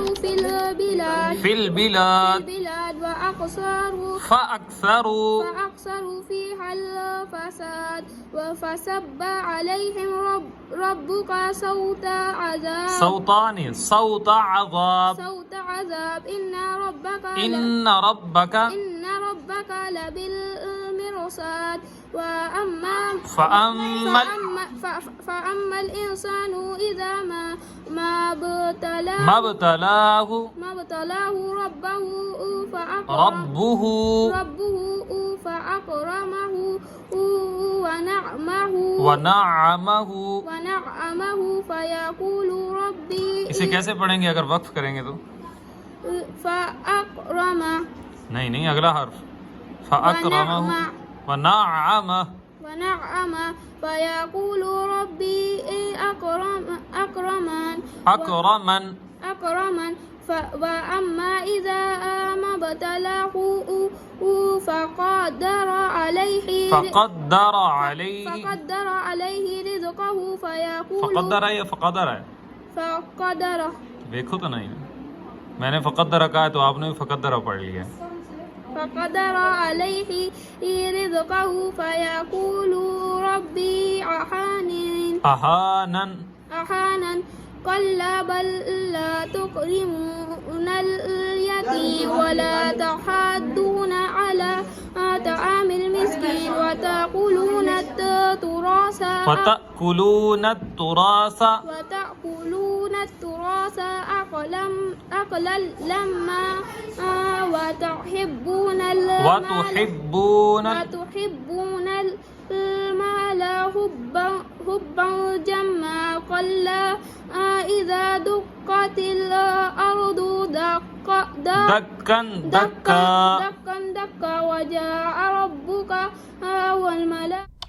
وطغوا في البلاد فأكثروا فيها الفساد فسب عليهم ربك صوت عذاب إن ربك لبالمرصاد فأما الإنسان إذا ما ابتلاه ربه فأكرمه ونعمه فيقول ربي इसे कैसे पढ़ेंगे अगर वक्फ करेंगे तो فأكرمه नहीं अगला हर्फ فأكرمه ونعمه فيقول ربي أكرمن وأما إذا ما ابتلاه فقدر عليه رزقه فيقول فقدر देखो तो नहीं मैंने फकद्दरा कहा है तो आपने भी फकद्दरा पढ़ लिया فقدر عليه رزقه فيقول ربي أهانن كلا بل لا تكرمون اليتيم ولا تحاضون على طعام المسكين وتأكلون التراث أكلا لما وتحبون المال حبا جما كلا إذا دقت الأرض دكا وجاء ربك والملائكة